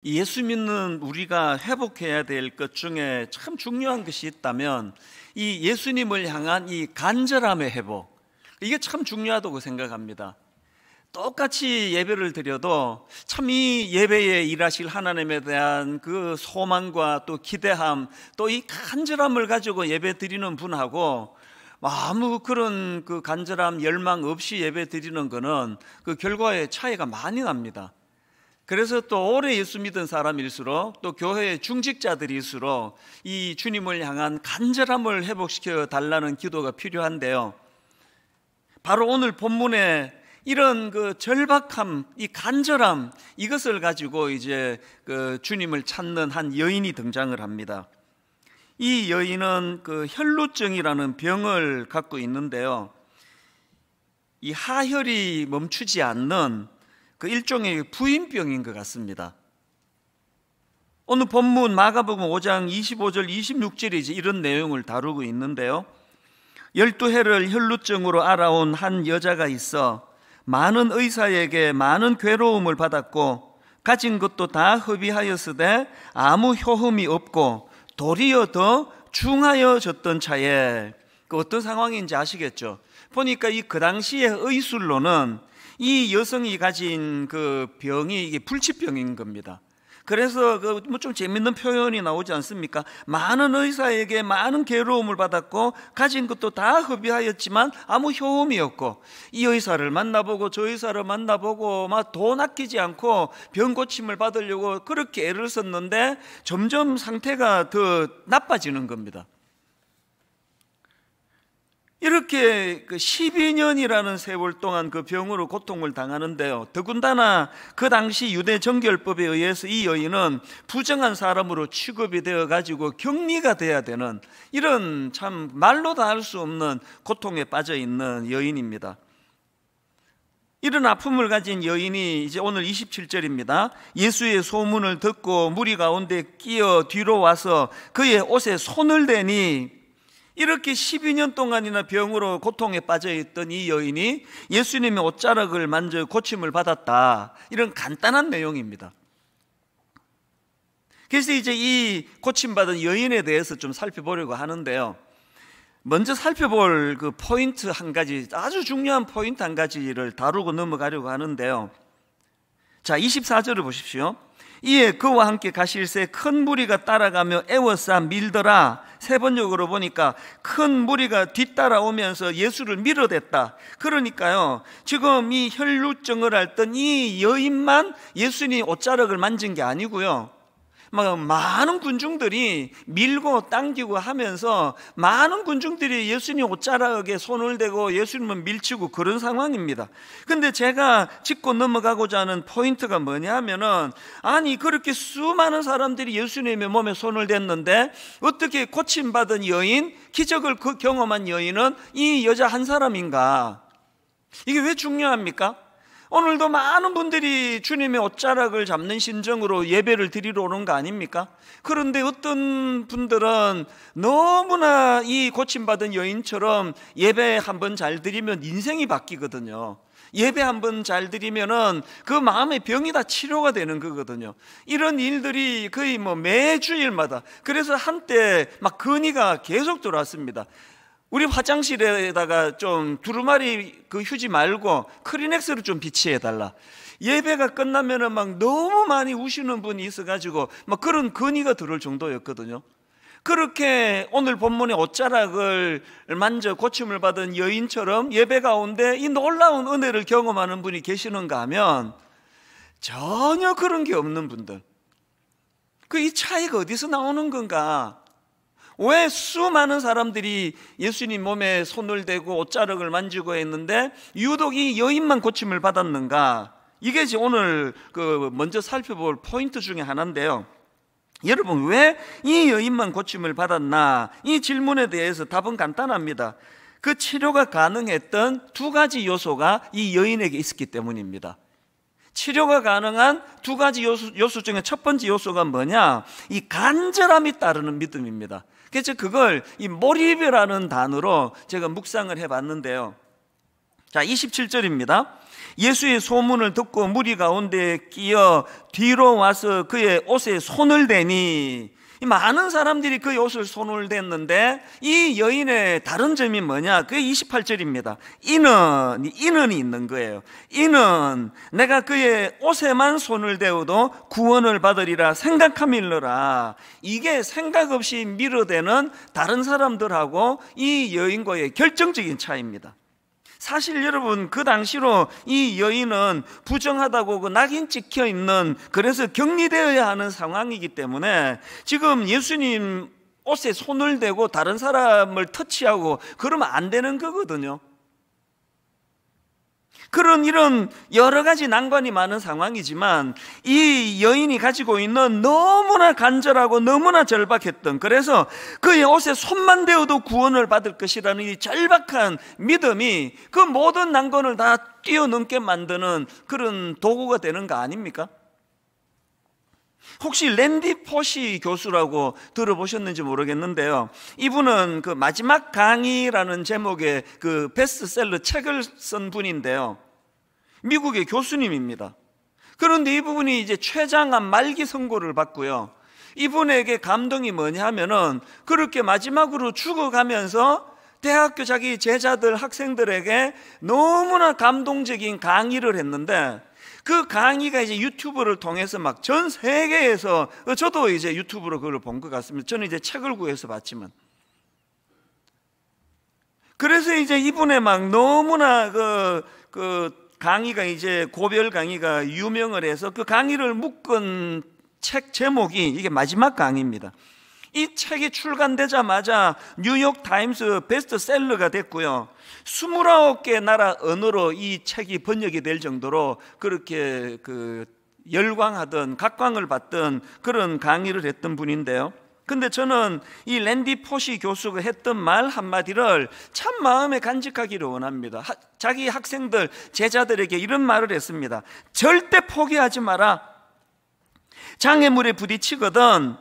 예수 믿는 우리가 회복해야 될 것 중에 참 중요한 것이 있다면 이 예수님을 향한 이 간절함의 회복, 이게 참 중요하다고 생각합니다. 똑같이 예배를 드려도 참 이 예배에 일하실 하나님에 대한 그 소망과 또 기대함, 또 이 간절함을 가지고 예배 드리는 분하고 아무 그런 그 간절함, 열망 없이 예배 드리는 거는 그 결과에 차이가 많이 납니다. 그래서 또 오래 예수 믿은 사람일수록 또 교회의 중직자들일수록 이 주님을 향한 간절함을 회복시켜 달라는 기도가 필요한데요, 바로 오늘 본문에 이런 그 절박함, 이 간절함, 이것을 가지고 이제 그 주님을 찾는 한 여인이 등장을 합니다. 이 여인은 그 혈루증이라는 병을 갖고 있는데요, 이 하혈이 멈추지 않는 그 일종의 부인병인 것 같습니다. 오늘 본문 마가복음 5장 25절 26절에 이제 이런 내용을 다루고 있는데요, 12해를 혈루증으로 알아온 한 여자가 있어 많은 의사에게 많은 괴로움을 받았고 가진 것도 다 허비하였으되 아무 효험이 없고 도리어 더 중하여졌던 차에, 그 어떤 상황인지 아시겠죠? 보니까 그 당시의 의술로는 이 여성이 가진 그 병이 이게 불치병인 겁니다. 그래서 그 뭐 좀 재밌는 표현이 나오지 않습니까? 많은 의사에게 많은 괴로움을 받았고 가진 것도 다 허비하였지만 아무 효험이 없고, 이 의사를 만나보고 저 의사를 만나보고 막 돈 아끼지 않고 병 고침을 받으려고 그렇게 애를 썼는데 점점 상태가 더 나빠지는 겁니다. 이렇게 그 12년이라는 세월 동안 그 병으로 고통을 당하는데요, 더군다나 그 당시 유대 정결법에 의해서 이 여인은 부정한 사람으로 취급이 되어 가지고 격리가 돼야 되는 이런 참 말로 다 할 수 없는 고통에 빠져 있는 여인입니다. 이런 아픔을 가진 여인이 이제 오늘 27절입니다. 예수의 소문을 듣고 무리 가운데 끼어 뒤로 와서 그의 옷에 손을 대니, 이렇게 12년 동안이나 병으로 고통에 빠져있던 이 여인이 예수님의 옷자락을 만져 고침을 받았다, 이런 간단한 내용입니다. 그래서 이제 이 고침받은 여인에 대해서 좀 살펴보려고 하는데요, 먼저 살펴볼 그 포인트 한 가지, 아주 중요한 포인트 한 가지를 다루고 넘어가려고 하는데요, 자 24절을 보십시오. 이에 그와 함께 가실새 큰 무리가 따라가며 애워싸 밀더라. 세 번역으로 보니까 큰 무리가 뒤따라오면서 예수를 밀어댔다. 그러니까요, 지금 이 혈루증을 앓던 이 여인만 예수님 옷자락을 만진 게 아니고요, 막 많은 군중들이 밀고 당기고 하면서 많은 군중들이 예수님 옷자락에 손을 대고 예수님을 밀치고 그런 상황입니다. 근데 제가 짚고 넘어가고자 하는 포인트가 뭐냐면은, 아니 그렇게 수많은 사람들이 예수님의 몸에 손을 댔는데 어떻게 고침받은 여인, 기적을 경험한 여인은 이 여자 한 사람인가? 이게 왜 중요합니까? 오늘도 많은 분들이 주님의 옷자락을 잡는 심정으로 예배를 드리러 오는 거 아닙니까? 그런데 어떤 분들은 너무나 이 고침받은 여인처럼 예배 한번 잘 드리면 인생이 바뀌거든요. 예배 한번 잘 드리면은 그 마음의 병이 다 치료가 되는 거거든요. 이런 일들이 거의 뭐 매주일마다, 그래서 한때 막 건의가 계속 들어왔습니다. 우리 화장실에다가 좀 두루마리 그 휴지 말고 크리넥스로 좀 비치해달라. 예배가 끝나면은 막 너무 많이 우시는 분이 있어가지고 막 그런 건의가 들어올 정도였거든요. 그렇게 오늘 본문의 옷자락을 만져 고침을 받은 여인처럼 예배 가운데 이 놀라운 은혜를 경험하는 분이 계시는가 하면 전혀 그런 게 없는 분들, 그 이 차이가 어디서 나오는 건가? 왜 수많은 사람들이 예수님 몸에 손을 대고 옷자락을 만지고 했는데 유독 이 여인만 고침을 받았는가? 이게 이제 오늘 그 먼저 살펴볼 포인트 중에 하나인데요, 여러분 왜 이 여인만 고침을 받았나? 이 질문에 대해서 답은 간단합니다. 그 치료가 가능했던 두 가지 요소가 이 여인에게 있었기 때문입니다. 치료가 가능한 두 가지 요소 중에 첫 번째 요소가 뭐냐? 이 간절함이 따르는 믿음입니다. 그래서 그걸 이 몰입이라는 단어로 제가 묵상을 해봤는데요, 자 27절입니다. 예수의 소문을 듣고 무리 가운데 끼어 뒤로 와서 그의 옷에 손을 대니, 많은 사람들이 그의 옷을 손을 댔는데 이 여인의 다른 점이 뭐냐? 그게 28절입니다. 이는 있는 거예요. 이는 내가 그의 옷에만 손을 대어도 구원을 받으리라 생각함일러라. 이게 생각 없이 밀어대는 다른 사람들하고 이 여인과의 결정적인 차이입니다. 사실 여러분, 그 당시로 이 여인은 부정하다고 그 낙인 찍혀 있는, 그래서 격리되어야 하는 상황이기 때문에 지금 예수님 옷에 손을 대고 다른 사람을 터치하고 그러면 안 되는 거거든요. 그런 이런 여러 가지 난관이 많은 상황이지만 이 여인이 가지고 있는 너무나 간절하고 너무나 절박했던, 그래서 그의 옷에 손만 대어도 구원을 받을 것이라는 이 절박한 믿음이 그 모든 난관을 다 뛰어넘게 만드는 그런 도구가 되는 거 아닙니까? 혹시 랜디 포시 교수라고 들어보셨는지 모르겠는데요, 이분은 그 마지막 강의라는 제목의 그 베스트셀러 책을 쓴 분인데요, 미국의 교수님입니다. 그런데 이분이 이제 췌장암 말기 선고를 받고요, 이분에게 감동이 뭐냐 하면은 그렇게 마지막으로 죽어가면서 대학교 자기 제자들, 학생들에게 너무나 감동적인 강의를 했는데, 그 강의가 이제 유튜브를 통해서 막 전 세계에서, 저도 이제 유튜브로 그걸 본 것 같습니다. 저는 이제 책을 구해서 봤지만. 그래서 이제 이분의 막 너무나 그 강의가 이제 고별 강의가 유명을 해서 그 강의를 묶은 책 제목이 이게 마지막 강의입니다. 이 책이 출간되자마자 뉴욕 타임스 베스트셀러가 됐고요, 29개 나라 언어로 이 책이 번역이 될 정도로 그렇게 그 열광하던, 각광을 받던 그런 강의를 했던 분인데요, 근데 저는 이 랜디 포시 교수가 했던 말 한마디를 참 마음에 간직하기를 원합니다. 자기 학생들, 제자들에게 이런 말을 했습니다. 절대 포기하지 마라. 장애물에 부딪히거든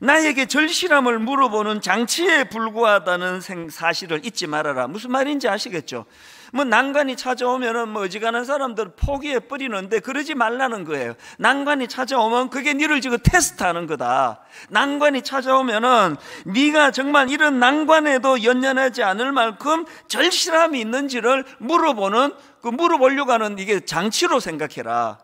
나에게 절실함을 물어보는 장치에 불과하다는 사실을 잊지 말아라. 무슨 말인지 아시겠죠? 뭐 난관이 찾아오면은 뭐 어지간한 사람들 포기해 버리는데 그러지 말라는 거예요. 난관이 찾아오면 그게 너를 지금 테스트하는 거다. 난관이 찾아오면은 네가 정말 이런 난관에도 연연하지 않을 만큼 절실함이 있는지를 물어보는, 그 물어보려고 하는 이게 장치로 생각해라.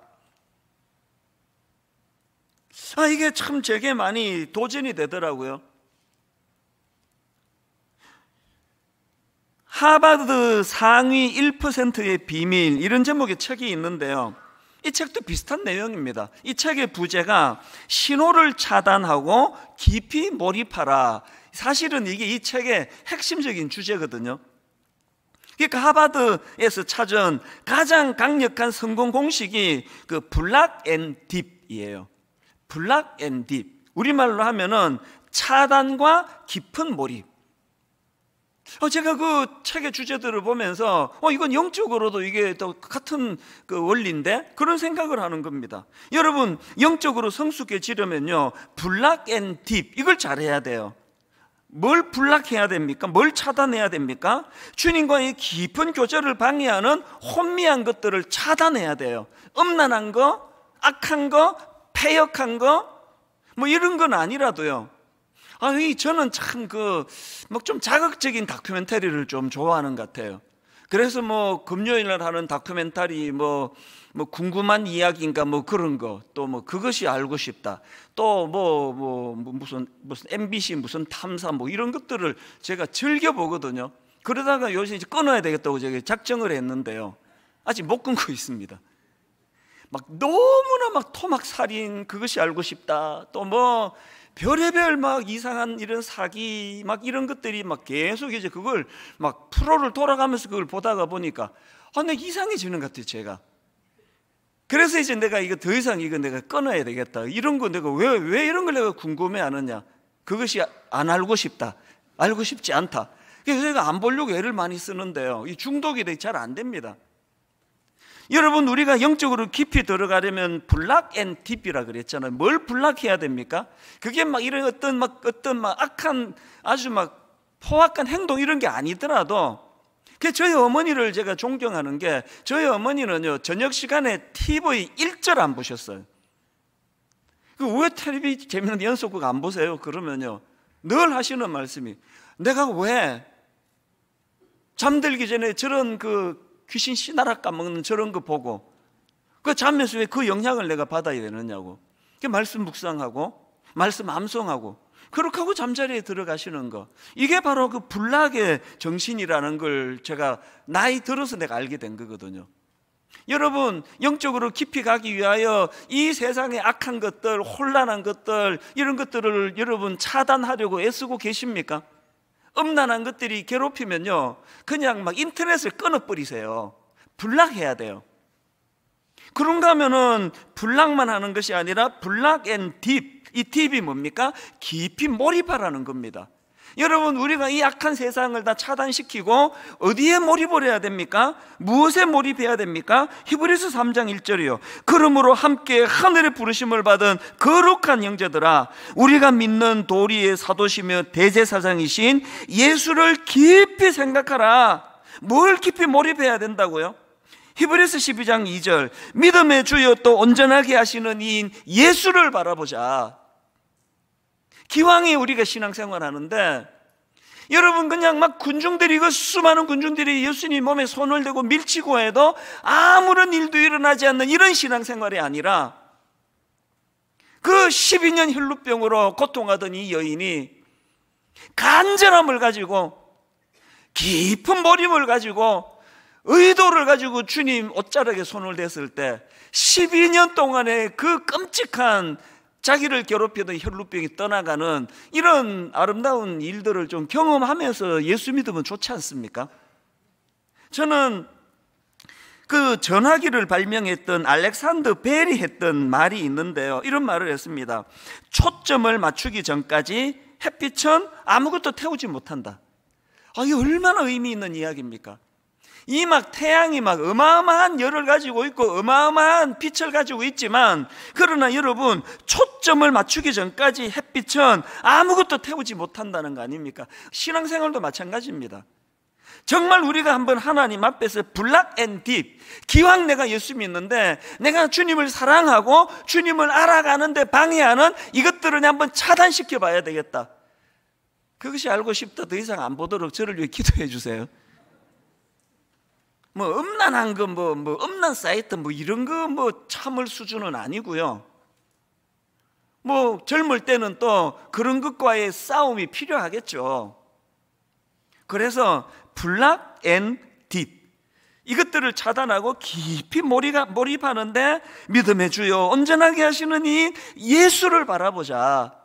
이게 참 제게 많이 도전이 되더라고요. 하버드 상위 1%의 비밀, 이런 제목의 책이 있는데요, 이 책도 비슷한 내용입니다. 이 책의 부제가 신호를 차단하고 깊이 몰입하라. 사실은 이게 이 책의 핵심적인 주제거든요. 그러니까 하버드에서 찾은 가장 강력한 성공 공식이 그 블락 앤 딥이에요. 블락 앤 딥, 우리말로 하면은 차단과 깊은 몰입. 제가 그 책의 주제들을 보면서 이건 영적으로도 이게 또 같은 그 원리인데, 그런 생각을 하는 겁니다. 여러분, 영적으로 성숙해지려면요, 블락 앤 딥, 이걸 잘해야 돼요. 뭘 블락해야 됩니까? 뭘 차단해야 됩니까? 주님과의 깊은 교제를 방해하는 혼미한 것들을 차단해야 돼요. 음란한 거, 악한 거, 패역한 거, 뭐 이런 건 아니라도요. 저는 참 좀 자극적인 다큐멘터리를 좀 좋아하는 것 같아요. 그래서 뭐 금요일날 하는 다큐멘터리 뭐 궁금한 이야기인가 뭐 그런 거, 또 뭐 그것이 알고 싶다, 또 무슨 MBC 무슨 탐사 뭐 이런 것들을 제가 즐겨 보거든요. 그러다가 요새 이제 끊어야 되겠다고 제가 작정을 했는데요, 아직 못 끊고 있습니다. 막 너무나 막 토막 살인, 그것이 알고 싶다, 또 뭐 별의별 막 이상한 이런 사기 막 이런 것들이 막 계속 이제 그걸 막 프로를 돌아가면서 그걸 보다가 보니까 내가 이상해지는 것 같아요, 제가. 그래서 이제 내가 이거 더 이상 이거 내가 끊어야 되겠다. 이런 거 내가 왜 이런 걸 내가 궁금해 하느냐? 그것이 안 알고 싶다, 알고 싶지 않다. 그래서 제가 안 보려고 애를 많이 쓰는데요, 이 중독이 잘 안 됩니다. 여러분, 우리가 영적으로 깊이 들어가려면 블락 앤 딥이라 그랬잖아요. 뭘 블락해야 됩니까? 그게 막 이런 어떤 악한, 아주 막 포악한 행동 이런 게 아니더라도 저희 어머니를 제가 존경하는 게, 저희 어머니는요 저녁 시간에 TV 1절 안 보셨어요. 왜 TV 재밌는 연속극 안 보세요? 그러면요 늘 하시는 말씀이, 내가 왜 잠들기 전에 저런 귀신 씨나락 까먹는 저런 거 보고 자면서 왜 그 영향을 내가 받아야 되느냐고. 말씀 묵상하고 말씀 암송하고 그렇게 하고 잠자리에 들어가시는 거, 이게 바로 불락의 정신이라는 걸 제가 나이 들어서 내가 알게 된 거거든요. 여러분, 영적으로 깊이 가기 위하여 이 세상의 악한 것들, 혼란한 것들, 이런 것들을 여러분 차단하려고 애쓰고 계십니까? 음란한 것들이 괴롭히면요 그냥 막 인터넷을 끊어버리세요. 불락해야 돼요. 그런가 하면은 불락만 하는 것이 아니라 불락 앤 딥, 이 딥이 뭡니까? 깊이 몰입하라는 겁니다. 여러분, 우리가 이 악한 세상을 다 차단시키고 어디에 몰입을 해야 됩니까? 무엇에 몰입해야 됩니까? 히브리서 3장 1절이요. 그러므로 함께 하늘의 부르심을 받은 거룩한 형제들아, 우리가 믿는 도리의 사도시며 대제사장이신 예수를 깊이 생각하라. 뭘 깊이 몰입해야 된다고요? 히브리서 12장 2절, 믿음의 주여 또 온전하게 하시는 이인 예수를 바라보자. 기왕에 우리가 신앙생활 하는데, 여러분 그냥 막 군중들이, 수많은 군중들이 예수님 몸에 손을 대고 밀치고 해도 아무런 일도 일어나지 않는 이런 신앙생활이 아니라, 12년 혈루병으로 고통하던 이 여인이 간절함을 가지고, 깊은 몰입을 가지고, 의도를 가지고 주님 옷자락에 손을 댔을 때 12년 동안의 그 끔찍한 자기를 괴롭히던 혈루병이 떠나가는 이런 아름다운 일들을 좀 경험하면서 예수 믿으면 좋지 않습니까? 저는 전화기를 발명했던 알렉산더 벨이 했던 말이 있는데요, 이런 말을 했습니다. 초점을 맞추기 전까지 햇빛은 아무것도 태우지 못한다. 이게 얼마나 의미 있는 이야기입니까? 이 태양이 어마어마한 열을 가지고 있고 어마어마한 빛을 가지고 있지만, 그러나 여러분, 초점을 맞추기 전까지 햇빛은 아무것도 태우지 못한다는 거 아닙니까? 신앙생활도 마찬가지입니다. 정말 우리가 한번 하나님 앞에서 블락 앤 딥, 기왕 내가 예수 믿는데 내가 주님을 사랑하고 주님을 알아가는데 방해하는 이것들을 한번 차단시켜 봐야 되겠다. 그것이 알고 싶다. 더 이상 안 보도록 저를 위해 기도해 주세요. 음란한 거, 음란 사이트, 이런 거, 참을 수준은 아니고요. 젊을 때는 또 그런 것과의 싸움이 필요하겠죠. 그래서 블락 앤 딥, 이것들을 차단하고 깊이 몰입하는데, 믿음의 주여 온전하게 하시는 이 예수를 바라보자.